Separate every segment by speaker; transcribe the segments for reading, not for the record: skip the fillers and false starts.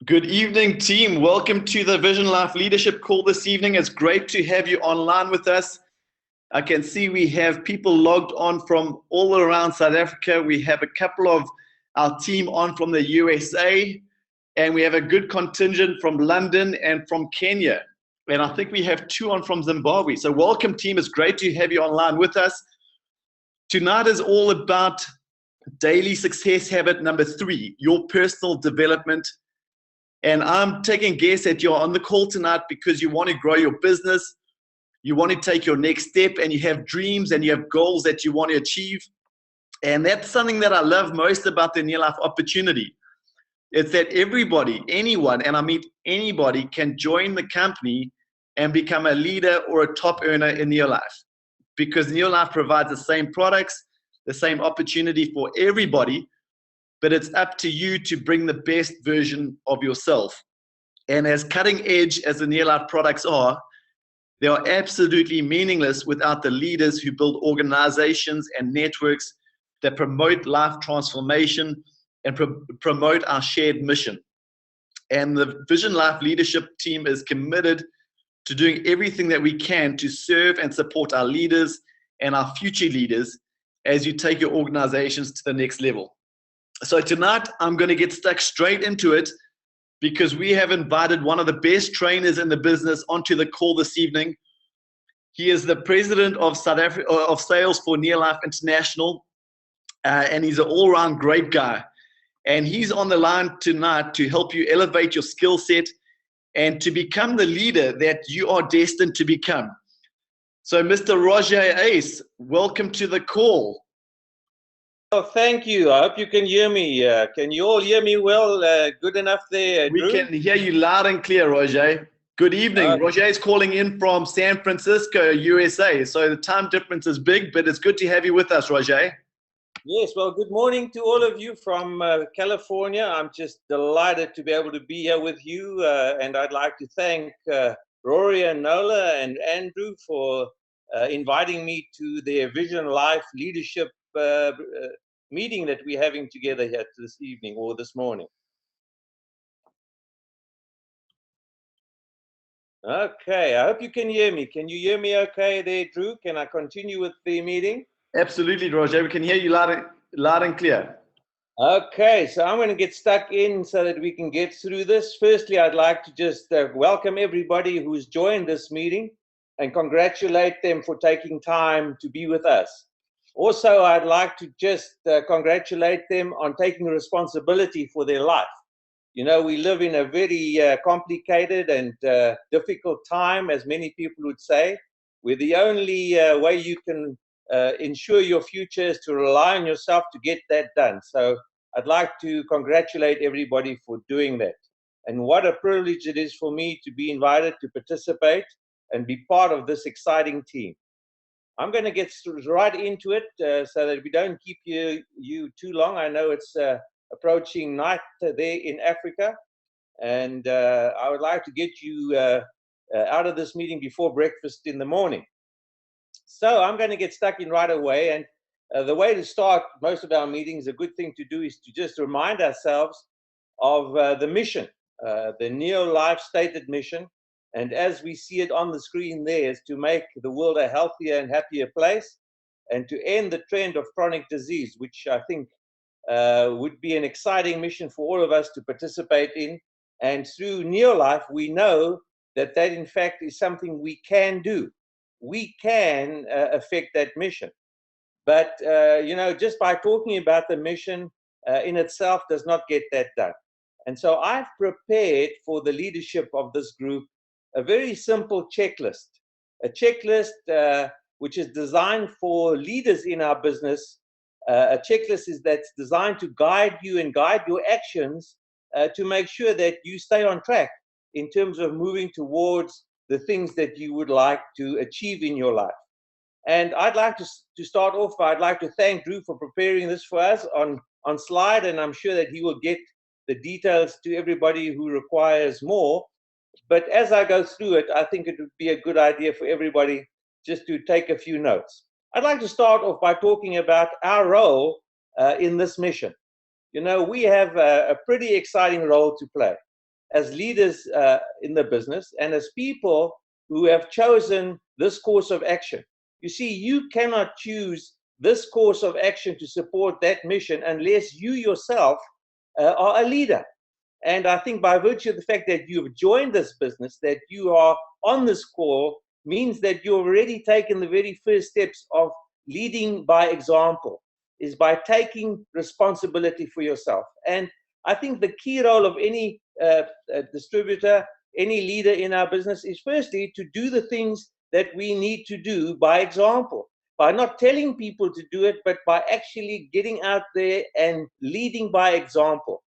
Speaker 1: Good evening, team. Welcome to the VisionLife Leadership Call this evening. It's great to have you online with us. I can see we have people logged on from all around South Africa. We have a couple of our team on from the USA, and we have a good contingent from London and from Kenya. And I think we have two on from Zimbabwe. So welcome, team. It's great to have you online with us. Tonight is all about daily success habit number 3, your personal development. And I'm taking a guess that you're on the call tonight because you want to grow your business, you want to take your next step, and you have dreams and you have goals that you want to achieve. And that's something that I love most about the Near Life opportunity. It's that everybody, anyone, and I mean anybody, can join the company and become a leader or a top earner in Near Life. Because Near Life provides the same products, the same opportunity for everybody, but it's up to you to bring the best version of yourself. And as cutting edge as the Near Life products are, they are absolutely meaningless without the leaders who build organizations and networks that promote life transformation and promote our shared mission. And the VisionLife leadership team is committed to doing everything that we can to serve and support our leaders and our future leaders as you take your organizations to the next level. So tonight, I'm going to get stuck straight into it because we have invited one of the best trainers in the business onto the call this evening. He is the president of South Africa of sales for Near Life International, and he's an all-round great guy. And he's on the line tonight to help you elevate your skill set and to become the leader that you are destined to become. So, Mr. Rogét Uys, welcome to the call.
Speaker 2: Oh, thank you. I hope you can hear me. Can you all hear me well? Good enough there, Drew?
Speaker 1: We can hear you loud and clear, Rogét. Good evening. Rogét is calling in from San Francisco, USA. So the time difference is big, but it's good to have you with us, Rogét.
Speaker 2: Yes, well, good morning to all of you from California. I'm just delighted to be able to be here with you. And I'd like to thank Rory and Nola and Andrew for inviting me to their VisionLife leadership meeting that we're having together here this evening or this morning. Okay, I hope you can hear me. Can you hear me okay there, Drew? Can I continue with the meeting?
Speaker 1: Absolutely, Rogét. We can hear you loud and clear.
Speaker 2: Okay, so I'm going to get stuck in so that we can get through this. Firstly, I'd like to just welcome everybody who's joined this meeting and congratulate them for taking time to be with us. Also, I'd like to just congratulate them on taking responsibility for their life. You know, we live in a very complicated and difficult time, as many people would say, where the only way you can ensure your future is to rely on yourself to get that done. So I'd like to congratulate everybody for doing that. And what a privilege it is for me to be invited to participate and be part of this exciting team. I'm going to get right into it so that we don't keep you too long. I know it's approaching night there in Africa, and I would like to get you out of this meeting before breakfast in the morning. So I'm going to get stuck in right away, and the way to start most of our meetings, a good thing to do is to just remind ourselves of the mission, the Near Life stated mission. And as we see it on the screen there, is to make the world a healthier and happier place and to end the trend of chronic disease, which I think would be an exciting mission for all of us to participate in. And through Near Life, we know that that in fact is something we can do. We can affect that mission. But, you know, just by talking about the mission in itself does not get that done. And so I've prepared for the leadership of this group a very simple checklist, a checklist which is designed for leaders in our business. A checklist that's designed to guide you and guide your actions to make sure that you stay on track in terms of moving towards the things that you would like to achieve in your life. And I'd like to start off, I'd like to thank Drew for preparing this for us on slide, and I'm sure that he will get the details to everybody who requires more. But as I go through it, I think it would be a good idea for everybody just to take a few notes. I'd like to start off by talking about our role in this mission. You know, we have a pretty exciting role to play. as leaders in the business and as people who have chosen this course of action. You see, you cannot choose this course of action to support that mission unless you yourself are a leader. And I think by virtue of the fact that you've joined this business, that you are on this call, means that you've already taken the very first steps of leading by example, is by taking responsibility for yourself. And I think the key role of any distributor, any leader in our business is firstly to do the things that we need to do by example, by not telling people to do it, but by actually getting out there and leading by example.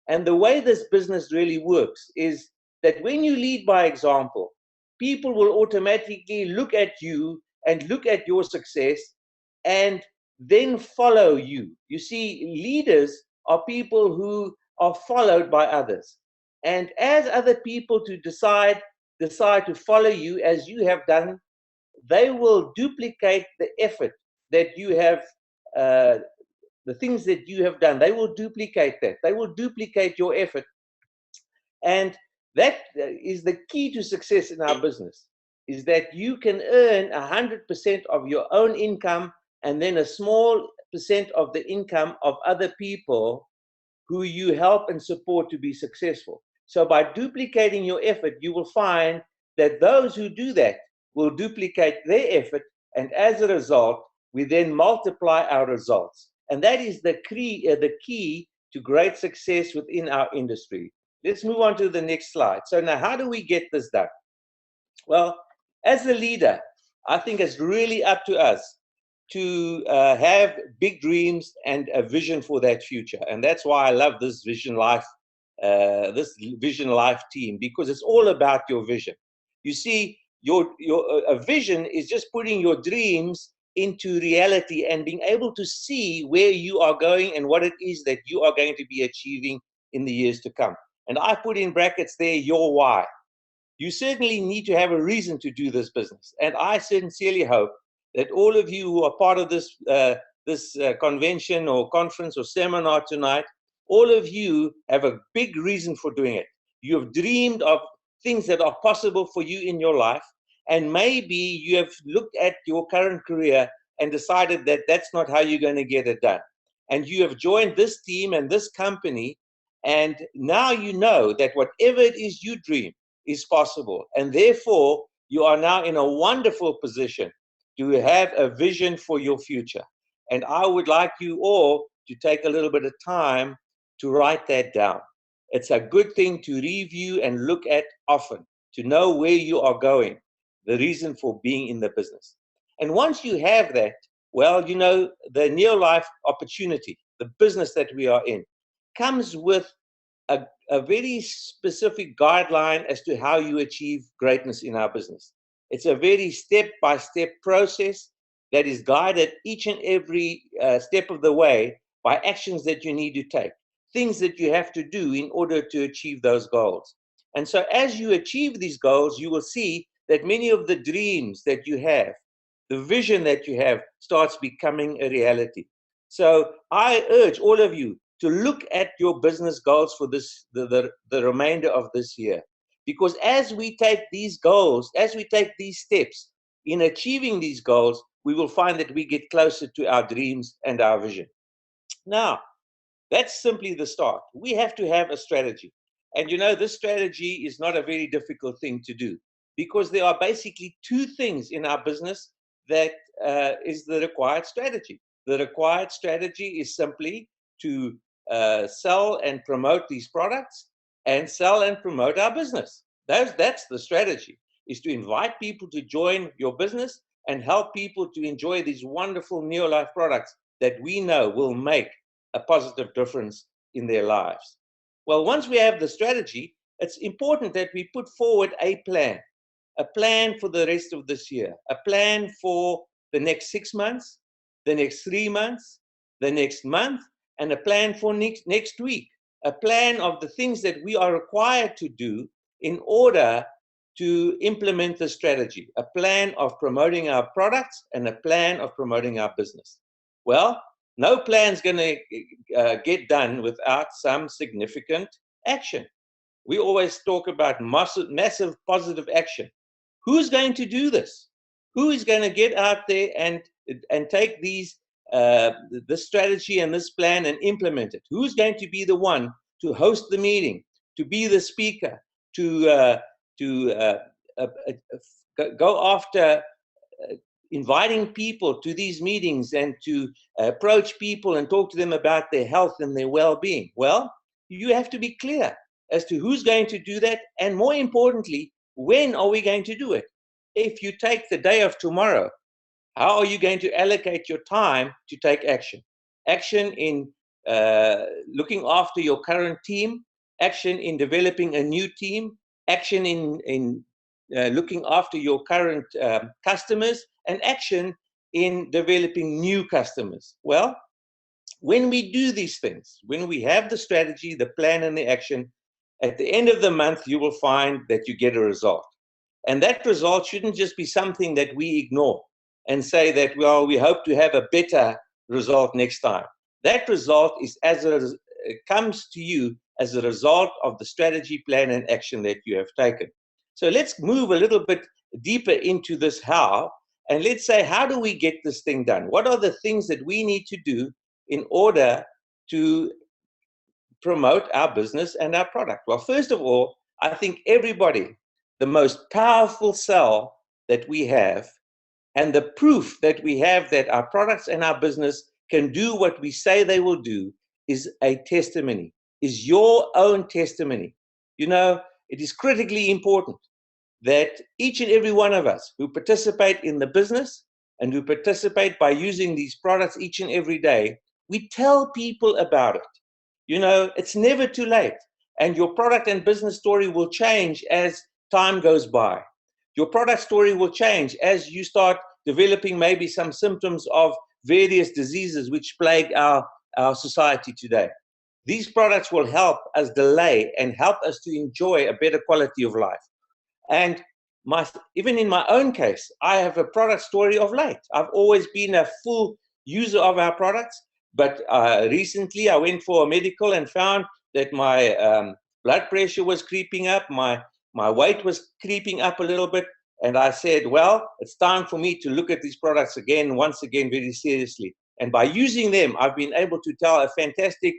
Speaker 2: And the way this business really works is that when you lead by example, people will automatically look at you and look at your success and then follow you. You see, leaders are people who are followed by others. And as other people to decide to follow you as you have done, they will duplicate the effort that you have, the things that you have done. They will duplicate that. They will duplicate your effort. And that is the key to success in our business, is that you can earn 100% of your own income and then a small percent of the income of other people who you help and support to be successful. So by duplicating your effort, you will find that those who do that will duplicate their effort, and as a result, we then multiply our results. And that is the key to great success within our industry. Let's move on to the next slide. So now, how do we get this done? Well, as a leader, I think it's really up to us to have big dreams and a vision for that future. And that's why I love this VisionLife team, because it's all about your vision. You see, a vision is just putting your dreams into reality and being able to see where you are going and what it is that you are going to be achieving in the years to come. And I put in brackets there your why. You certainly need to have a reason to do this business. And I sincerely hope that all of you who are part of this convention or conference or seminar tonight, all of you have a big reason for doing it. You have dreamed of things that are possible for you in your life, and maybe you have looked at your current career and decided that that's not how you're going to get it done. And you have joined this team and this company, and now you know that whatever it is you dream is possible. And therefore, you are now in a wonderful position to have a vision for your future. And I would like you all to take a little bit of time to write that down. It's a good thing to review and look at often, to know where you are going, the reason for being in the business. And once you have that, well, you know, the neo-life opportunity, the business that we are in, comes with a very specific guideline as to how you achieve greatness in our business. It's a very step-by-step process that is guided each and every step of the way by actions that you need to take, things that you have to do in order to achieve those goals. And so as you achieve these goals, you will see that many of the dreams that you have, the vision that you have, starts becoming a reality. So I urge all of you to look at your business goals for the remainder of this year. Because as we take these goals, as we take these steps in achieving these goals, we will find that we get closer to our dreams and our vision. Now, that's simply the start. We have to have a strategy. And you know, this strategy is not a very difficult thing to do, because there are basically two things in our business that is the required strategy. The required strategy is simply to sell and promote these products and sell and promote our business. That's the strategy, is to invite people to join your business and help people to enjoy these wonderful neo-life products that we know will make a positive difference in their lives. Well, once we have the strategy, it's important that we put forward a plan for the rest of this year, a plan for the next 6 months, the next 3 months, the next month, and a plan for next week, a plan of the things that we are required to do in order to implement the strategy, a plan of promoting our products and a plan of promoting our business. Well, no plan's going to get done without some significant action. We always talk about massive positive action. Who's going to do this? Who is going to get out there and take this strategy and this plan and implement it? Who's going to be the one to host the meeting, to be the speaker, to go after inviting people to these meetings and to approach people and talk to them about their health and their well-being? Well, you have to be clear as to who's going to do that, and more importantly, when are we going to do it? If you take the day of tomorrow, how are you going to allocate your time to take action? Action in looking after your current team, action in developing a new team, action in looking after your current customers, and action in developing new customers. Well, when we do these things, when we have the strategy, the plan, and the action, at the end of the month, you will find that you get a result. And that result shouldn't just be something that we ignore and say that, well, we hope to have a better result next time. That result is it comes to you as a result of the strategy, plan, and action that you have taken. So let's move a little bit deeper into this how, and let's say, how do we get this thing done? What are the things that we need to do in order to promote our business and our product? Well, first of all, I think everybody, the most powerful sell that we have, and the proof that we have that our products and our business can do what we say they will do, is a testimony, is your own testimony. You know, it is critically important that each and every one of us who participate in the business and who participate by using these products each and every day, we tell people about it. You know, it's never too late, and your product and business story will change as time goes by. Your product story will change as you start developing maybe some symptoms of various diseases which plague our society today. These products will help us delay and help us to enjoy a better quality of life. And even in my own case, I have a product story of late. I've always been a full user of our products, but recently I went for a medical and found that my blood pressure was creeping up, my weight was creeping up a little bit, and I said, well, it's time for me to look at these products once again, very seriously. And by using them, I've been able to tell a fantastic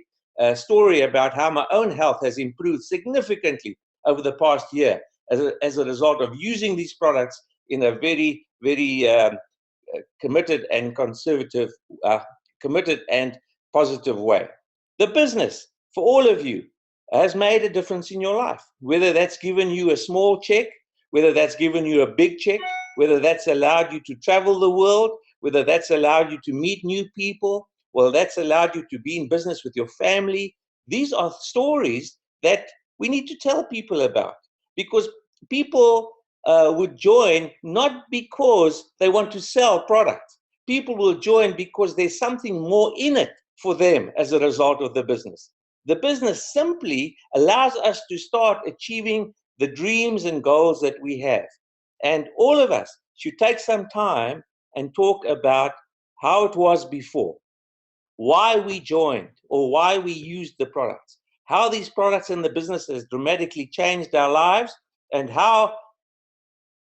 Speaker 2: story about how my own health has improved significantly over the past year as a result of using these products in a very, very committed and positive way. The business, for all of you, has made a difference in your life, whether that's given you a small check, whether that's given you a big check, whether that's allowed you to travel the world, whether that's allowed you to meet new people, well, that's allowed you to be in business with your family. These are stories that we need to tell people about, because people would join not because they want to sell products. People will join because there's something more in it for them as a result of the business. The business simply allows us to start achieving the dreams and goals that we have. And all of us should take some time and talk about how it was before, why we joined or why we used the products, how these products and the business has dramatically changed our lives, and how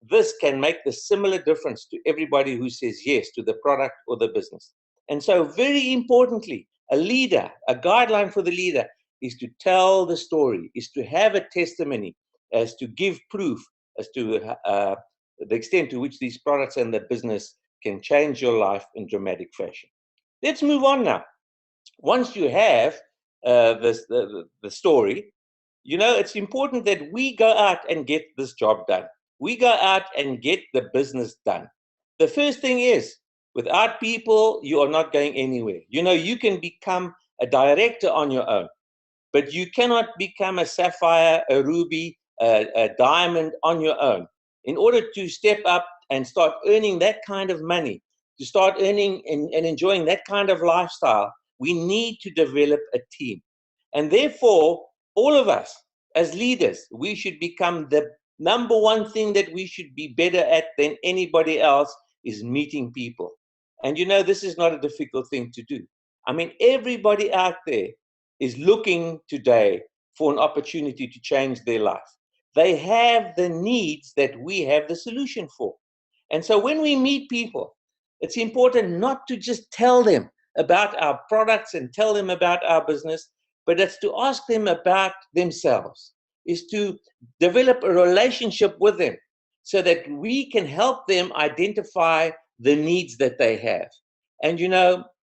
Speaker 2: this can make the similar difference to everybody who says yes to the product or the business. And so, very importantly, a leader, a guideline for the leader is to tell the story, is to have a testimony, as to give proof as to the extent to which these products and the business can change your life in dramatic fashion. Let's move on now. Once you have the story, you know, it's important that we go out and get this job done. We go out and get the business done. The first thing is, without people, you are not going anywhere. You know, you can become a director on your own, but you cannot become a sapphire, a ruby, a diamond on your own. In order to step up and start earning that kind of money, to start earning and enjoying that kind of lifestyle, we need to develop a team. And therefore, all of us as leaders, we should become the number one thing that we should be better at than anybody else is meeting people. And you know, this is not a difficult thing to do. I mean, everybody out there is looking today for an opportunity to change their life. They have the needs that we have the solution for. And so when we meet people, it's important not to just tell them about our products and tell them about our business, but it's to ask them about themselves, is to develop a relationship with them so that we can help them identify the needs that they have. And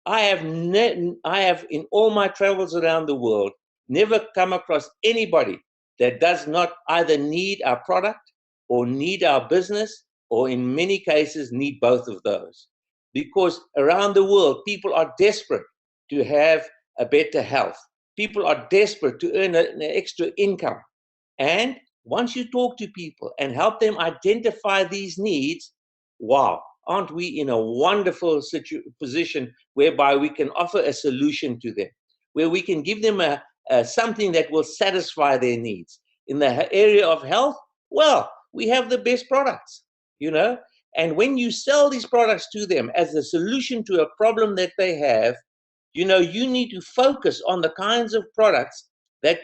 Speaker 2: I have in all my travels around the world never come across anybody that does not either need our product or need our business, or in many cases need both of those. Because around the world, people are desperate to have a better health. People are desperate to earn an extra income. And once you talk to people and help them identify these needs, wow, aren't we in a wonderful position whereby we can offer a solution to them, where we can give them something that will satisfy their needs. In the area of health, well, we have the best products, and when you sell these products to them as a solution to a problem that they have, you need to focus on the kinds of products that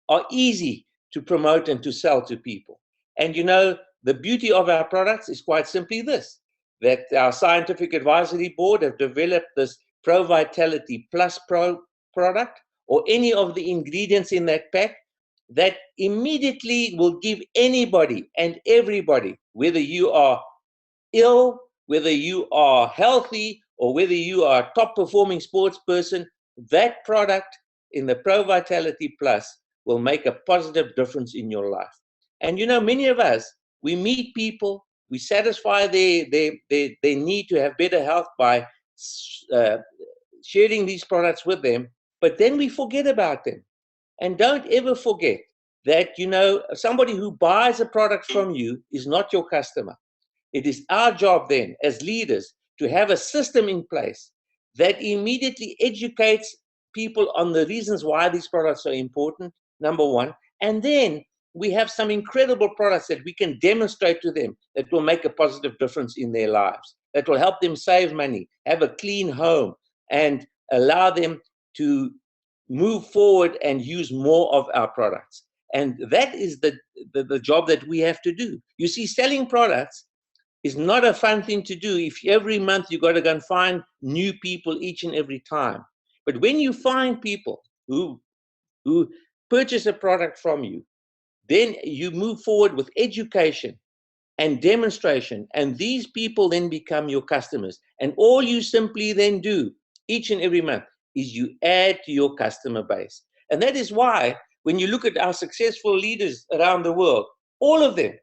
Speaker 2: are easy to promote and to sell to people. And the beauty of our products is quite simply this, that our scientific advisory board have developed this Pro Vitality Plus product, or any of the ingredients in that pack, that immediately will give anybody and everybody, whether you are ill, whether you are healthy, or whether you are a top performing sports person, that product in the Pro Vitality Plus will make a positive difference in your life. And many of us, we meet people, we satisfy their need to have better health by sharing these products with them, but then we forget about them. And don't ever forget that, somebody who buys a product from you is not your customer. It is our job then, as leaders, to have a system in place that immediately educates people on the reasons why these products are important, number one. And then we have some incredible products that we can demonstrate to them that will make a positive difference in their lives, that will help them save money, have a clean home, and allow them to move forward and use more of our products. And that is the job that we have to do. You see, selling products is not a fun thing to do if every month you got to go and find new people each and every time. But when you find people who purchase a product from you, then you move forward with education and demonstration, and these people then become your customers. And all you simply then do each and every month is you add to your customer base. And that is why when you look at our successful leaders around the world, all of them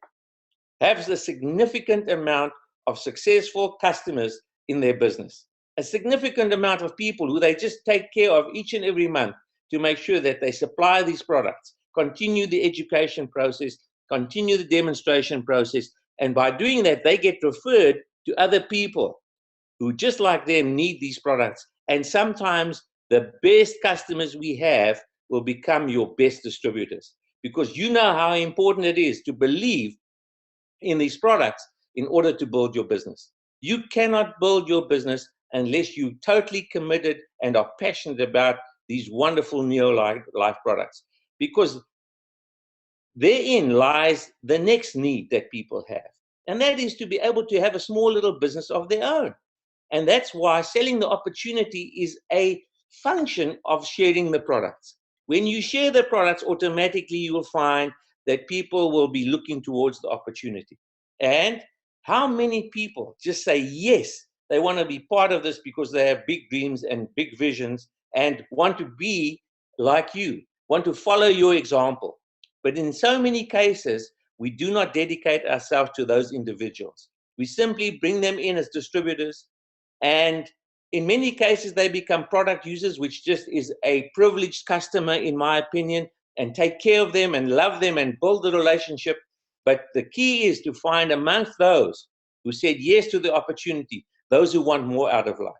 Speaker 2: have a significant amount of successful customers in their business, a significant amount of people who they just take care of each and every month to make sure that they supply these products, continue the education process, continue the demonstration process, and by doing that, they get referred to other people who, just like them, need these products. And sometimes the best customers we have will become your best distributors, because you know how important it is to believe in these products in order to build your business. You cannot build your business unless you're totally committed and are passionate about these wonderful neo-life products, because therein lies the next need that people have. And that is to be able to have a small little business of their own. And that's why selling the opportunity is a function of sharing the products. When you share the products, automatically you will find that people will be looking towards the opportunity. And how many people just say yes, they want to be part of this because they have big dreams and big visions and want to be like you, want to follow your example. But in so many cases, we do not dedicate ourselves to those individuals. We simply bring them in as distributors, and in many cases, they become product users, which just is a privileged customer, in my opinion, and take care of them and love them and build the relationship. But the key is to find amongst those who said yes to the opportunity, those who want more out of life,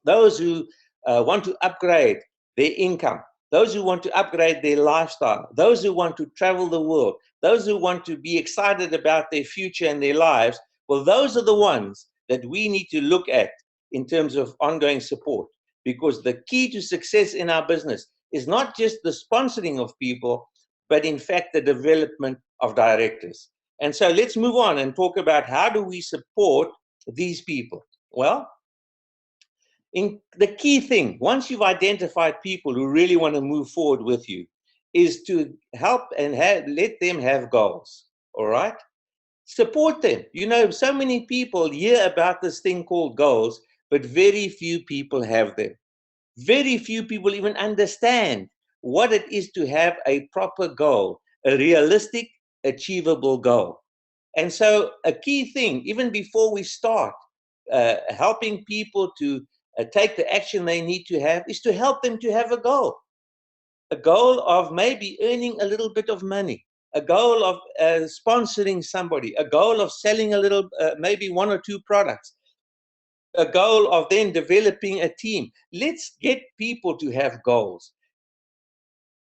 Speaker 2: those who want to upgrade their income, those who want to upgrade their lifestyle, those who want to travel the world, those who want to be excited about their future and their lives. Well, those are the ones that we need to look at in terms of ongoing support, because the key to success in our business is not just the sponsoring of people, but in fact the development of directors. And so let's move on and talk about how do we support these people. Well, the key thing, once you've identified people who really want to move forward with you, is to help and let them have goals, all right? Support them. You know, so many people hear about this thing called goals, but very few people have them. Very few people even understand what it is to have a proper goal, a realistic, achievable goal. And so a key thing, even before we start helping people to take the action they need to have, is to help them to have a goal of maybe earning a little bit of money, a goal of sponsoring somebody, a goal of selling a little, maybe one or two products, a goal of then developing a team. Let's get people to have goals.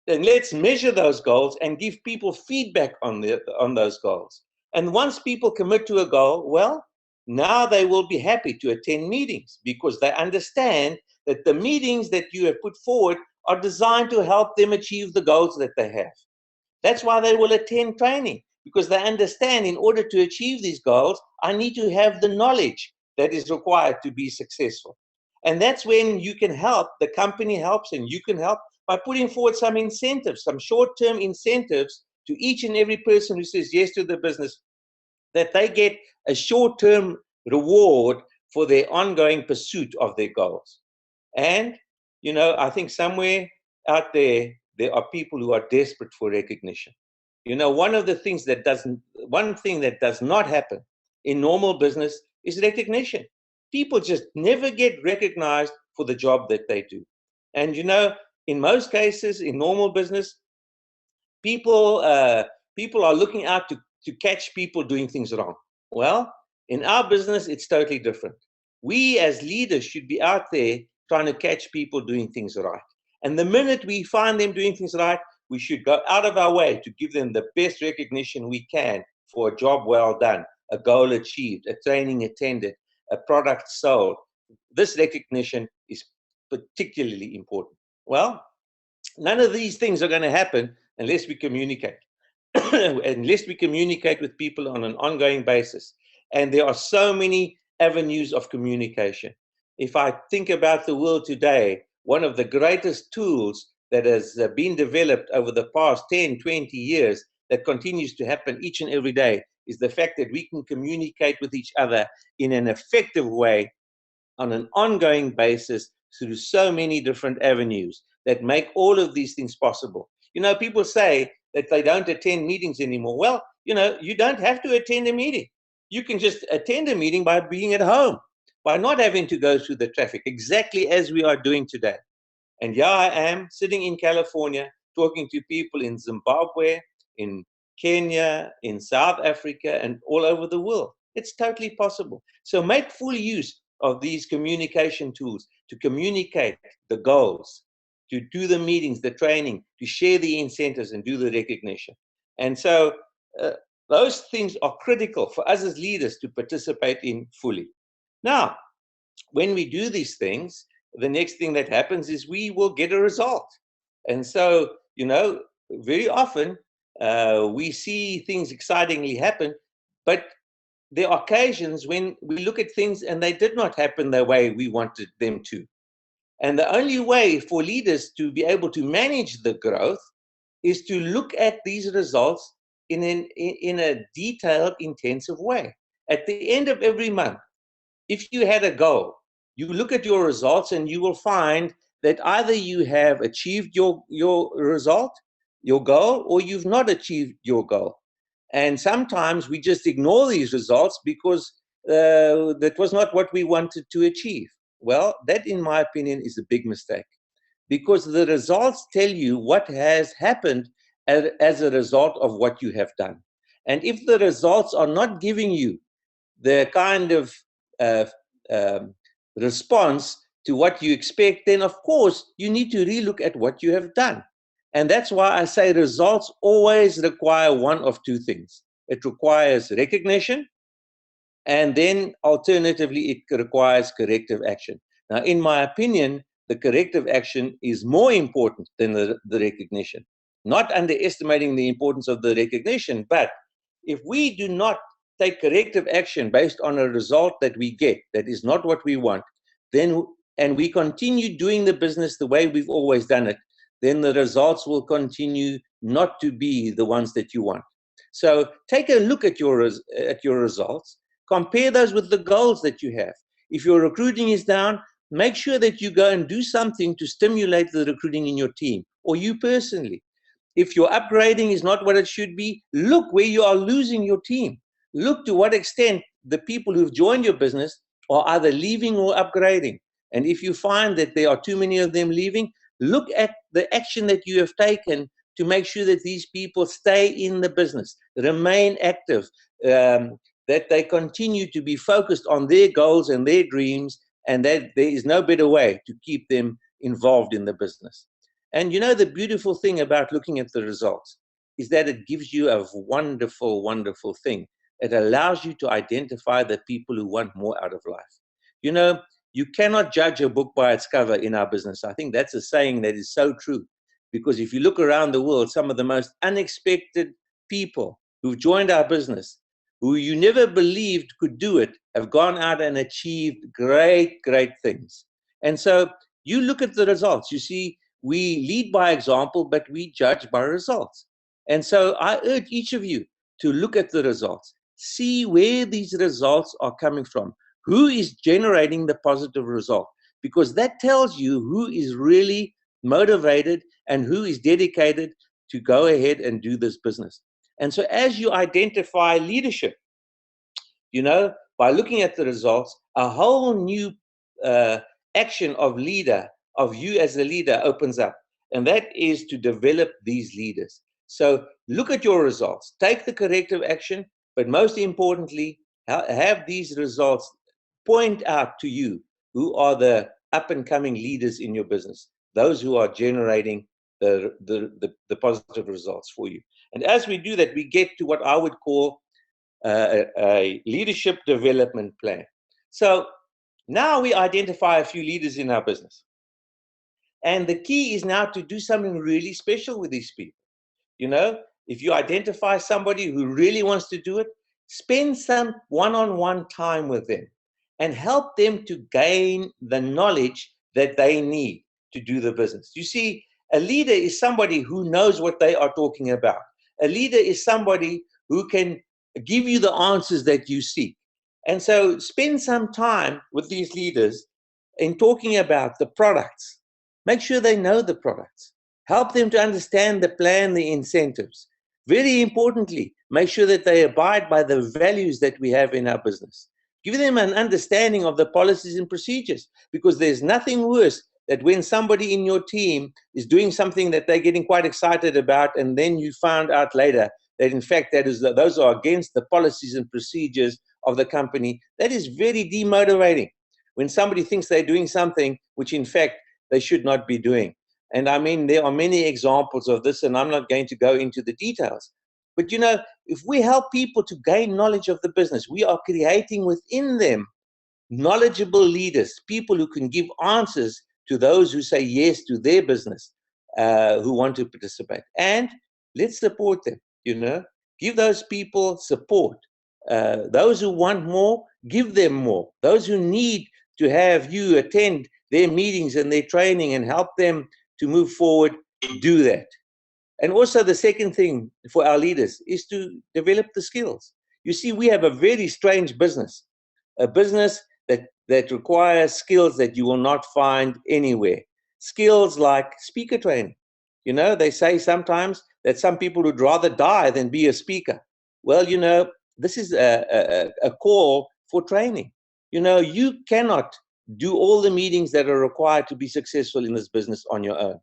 Speaker 2: And let's measure those goals and give people feedback on those goals. And once people commit to a goal, well, now they will be happy to attend meetings because they understand that the meetings that you have put forward are designed to help them achieve the goals that they have. That's why they will attend training, because they understand in order to achieve these goals, I need to have the knowledge that is required to be successful. And that's when you can help, the company helps, and you can help by putting forward some incentives, some short-term incentives to each and every person who says yes to the business, that they get a short-term reward for their ongoing pursuit of their goals. And, you know, I think somewhere out there, there are people who are desperate for recognition. You know, one thing that does not happen in normal business is recognition. People just never get recognized for the job that they do. And, you know, in most cases, in normal business, people are looking out to catch people doing things wrong. Well, in our business, it's totally different. We as leaders should be out there trying to catch people doing things right. And the minute we find them doing things right, we should go out of our way to give them the best recognition we can for a job well done, a goal achieved, a training attended, a product sold. This recognition is particularly important. Well, none of these things are going to happen unless we communicate. Unless we communicate with people on an ongoing basis. And there are so many avenues of communication. If I think about the world today, one of the greatest tools that has been developed over the past 10, 20 years that continues to happen each and every day is the fact that we can communicate with each other in an effective way on an ongoing basis through so many different avenues that make all of these things possible. You know, people say that they don't attend meetings anymore. Well, you know, you don't have to attend a meeting. You can just attend a meeting by being at home, by not having to go through the traffic, exactly as we are doing today. And here I am sitting in California talking to people in Zimbabwe, in Kenya, in South Africa, and all over the world. It's totally possible. So make full use of these communication tools to communicate the goals, to do the meetings, the training, to share the incentives and do the recognition. And so those things are critical for us as leaders to participate in fully. Now, when we do these things, the next thing that happens is we will get a result. And so, you know, very often we see things excitingly happen, but there are occasions when we look at things and they did not happen the way we wanted them to. And the only way for leaders to be able to manage the growth is to look at these results in a detailed, intensive way. At the end of every month, if you had a goal, you look at your results and you will find that either you have achieved your result, your goal, or you've not achieved your goal. And sometimes we just ignore these results because that was not what we wanted to achieve. Well, that, in my opinion, is a big mistake, because the results tell you what has happened as a result of what you have done. And if the results are not giving you the kind of response to what you expect, then of course you need to relook at what you have done. And that's why I say results always require one of two things. It requires recognition, and then alternatively it requires corrective action. Now, in my opinion, the corrective action is more important than the recognition. Not underestimating the importance of the recognition, but if we do not take corrective action based on a result that we get that is not what we want, then and we continue doing the business the way we've always done it, then the results will continue not to be the ones that you want. So take a look at your results, compare those with the goals that you have. If your recruiting is down, make sure that you go and do something to stimulate the recruiting in your team or you personally. If your upgrading is not what it should be, look where you are losing your team. Look to what extent the people who've joined your business are either leaving or upgrading. And if you find that there are too many of them leaving, look at the action that you have taken to make sure that these people stay in the business, remain active, that they continue to be focused on their goals and their dreams, and that there is no better way to keep them involved in the business. And you know, the beautiful thing about looking at the results is that it gives you a wonderful, wonderful thing. It allows you to identify the people who want more out of life. You know, you cannot judge a book by its cover in our business. I think that's a saying that is so true, because if you look around the world, some of the most unexpected people who've joined our business, who you never believed could do it, have gone out and achieved great, great things. And so you look at the results. You see, we lead by example, but we judge by results. And so I urge each of you to look at the results. See where these results are coming from. Who is generating the positive result? Because that tells you who is really motivated and who is dedicated to go ahead and do this business. And so as you identify leadership, you know, by looking at the results, a whole new action of you as a leader opens up. And that is to develop these leaders. So look at your results, take the corrective action, but most importantly, have these results point out to you who are the up and coming leaders in your business, those who are generating the positive results for you. And as we do that, we get to what I would call a leadership development plan. So now we identify a few leaders in our business. And the key is now to do something really special with these people. You know, if you identify somebody who really wants to do it, spend some one-on-one time with them and help them to gain the knowledge that they need to do the business. You see, a leader is somebody who knows what they are talking about. A leader is somebody who can give you the answers that you seek. And so spend some time with these leaders in talking about the products. Make sure they know the products. Help them to understand the plan, the incentives. Very importantly, make sure that they abide by the values that we have in our business. Give them an understanding of the policies and procedures, because there's nothing worse than when somebody in your team is doing something that they're getting quite excited about, and then you found out later that in fact those are against the policies and procedures of the company. That is very demotivating when somebody thinks they're doing something which in fact they should not be doing. And I mean, there are many examples of this, and I'm not going to go into the details. But you know, if we help people to gain knowledge of the business, we are creating within them knowledgeable leaders, people who can give answers to those who say yes to their business, who want to participate. And let's support them, you know, give those people support. Those who want more, give them more. Those who need to have you attend their meetings and their training and help them to move forward, do that. And also the second thing for our leaders is to develop the skills. You see, we have a very strange business, a business that requires skills that you will not find anywhere. Skills like speaker training. You know, they say sometimes that some people would rather die than be a speaker. Well, you know, this is a call for training. You know, you cannot do all the meetings that are required to be successful in this business on your own.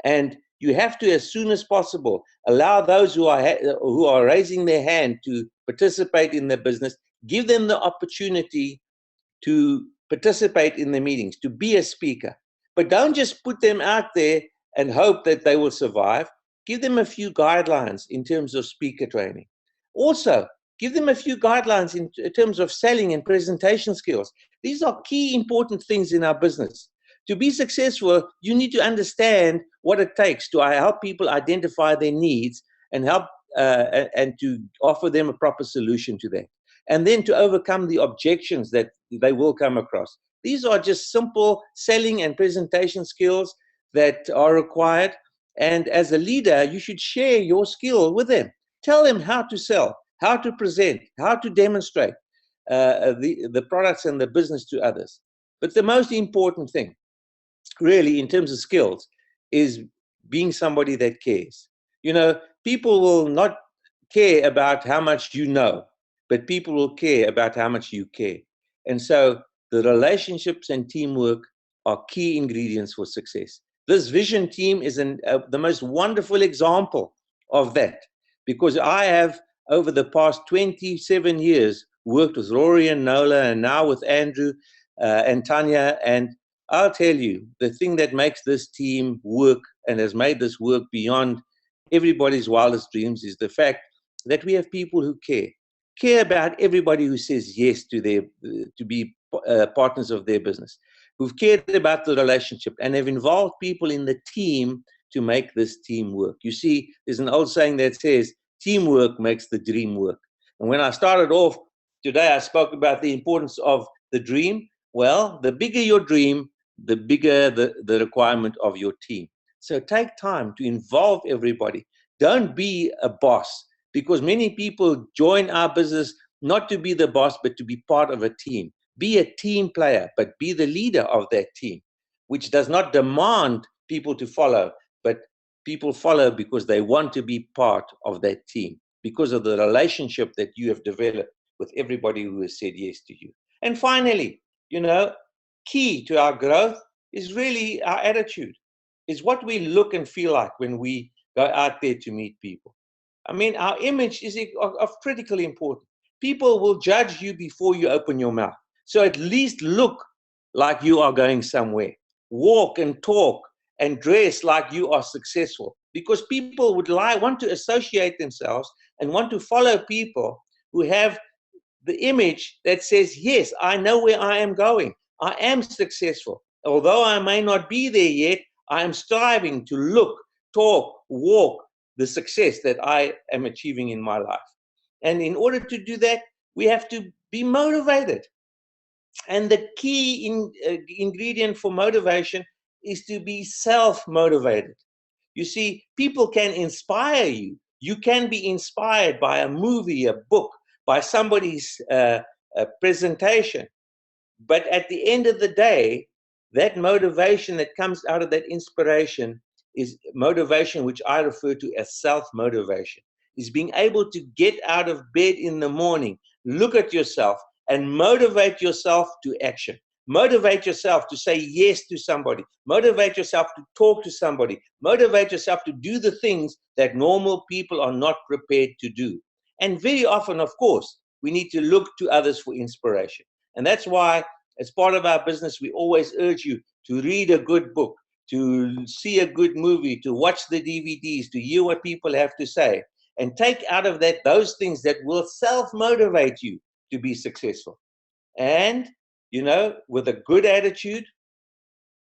Speaker 2: And you have to, as soon as possible, allow those who are raising their hand to participate in the business, give them the opportunity to participate in the meetings, to be a speaker. But don't just put them out there and hope that they will survive. Give them a few guidelines in terms of speaker training. Also, give them a few guidelines in terms of selling and presentation skills. These are key important things in our business. To be successful, you need to understand what it takes to help people identify their needs and help and to offer them a proper solution to that. And then to overcome the objections that they will come across. These are just simple selling and presentation skills that are required. And as a leader, you should share your skill with them. Tell them how to sell, how to present, how to demonstrate the products and the business to others. But the most important thing, really, in terms of skills, is being somebody that cares. You know, people will not care about how much you know, but people will care about how much you care. And so the relationships and teamwork are key ingredients for success. This vision team is the most wonderful example of that, because I have, over the past 27 years, worked with Rory and Nola, and now with Andrew and Tanya. And I'll tell you, the thing that makes this team work and has made this work beyond everybody's wildest dreams is the fact that we have people who care about everybody who says yes to be partners of their business, who've cared about the relationship and have involved people in the team to make this team work. You see, there's an old saying that says, teamwork makes the dream work. And when I started off today, I spoke about the importance of the dream. Well, the bigger your dream, the bigger the requirement of your team. So take time to involve everybody. Don't be a boss, because many people join our business not to be the boss, but to be part of a team. Be a team player, but be the leader of that team, which does not demand people to follow, but people follow because they want to be part of that team, because of the relationship that you have developed with everybody who has said yes to you. And finally, you know, key to our growth is really our attitude. Is what we look and feel like when we go out there to meet people. I mean, our image is of critical importance. People will judge you before you open your mouth. So at least look like you are going somewhere. Walk and talk and dress like you are successful, because people would want to associate themselves and want to follow people who have the image that says, yes, I know where I am going. I am successful. Although I may not be there yet, I am striving to look, talk, walk the success that I am achieving in my life. And in order to do that, we have to be motivated. And the key ingredient for motivation is to be self-motivated. You see, people can inspire you. You can be inspired by a movie, a book, by somebody's presentation. But at the end of the day, that motivation that comes out of that inspiration is motivation, which I refer to as self-motivation, is being able to get out of bed in the morning, look at yourself, and motivate yourself to action. Motivate yourself to say yes to somebody. Motivate yourself to talk to somebody. Motivate yourself to do the things that normal people are not prepared to do. And very often, of course, we need to look to others for inspiration. And that's why, as part of our business, we always urge you to read a good book, to see a good movie, to watch the DVDs, to hear what people have to say, and take out of that those things that will self-motivate you to be successful. And, you know, with a good attitude,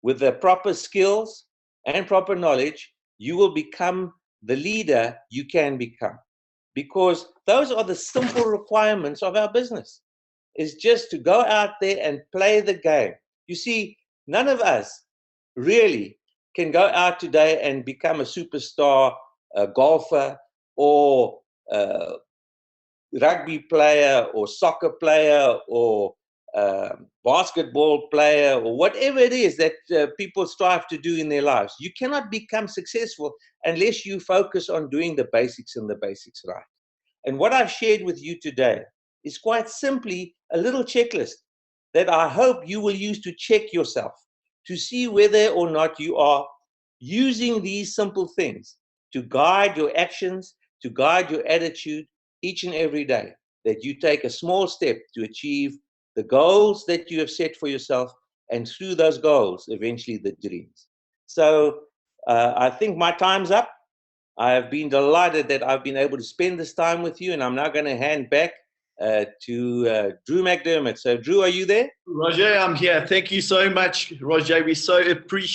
Speaker 2: with the proper skills and proper knowledge, you will become the leader you can become. Because those are the simple requirements of our business, is just to go out there and play the game. You see, none of us really can go out today and become a superstar, a golfer, or rugby player, or soccer player, or basketball player, or whatever it is that people strive to do in their lives. You cannot become successful unless you focus on doing the basics and the basics right. And what I've shared with you today is quite simply a little checklist that I hope you will use to check yourself, to see whether or not you are using these simple things to guide your actions, to guide your attitude each and every day, that you take a small step to achieve the goals that you have set for yourself, and through those goals, eventually the dreams. So I think my time's up. I have been delighted that I've been able to spend this time with you, and I'm now going to hand back to Drew McDermott. So, Drew, are you there?
Speaker 1: Rogét, I'm here. Thank you so much, Rogét. We so appreciate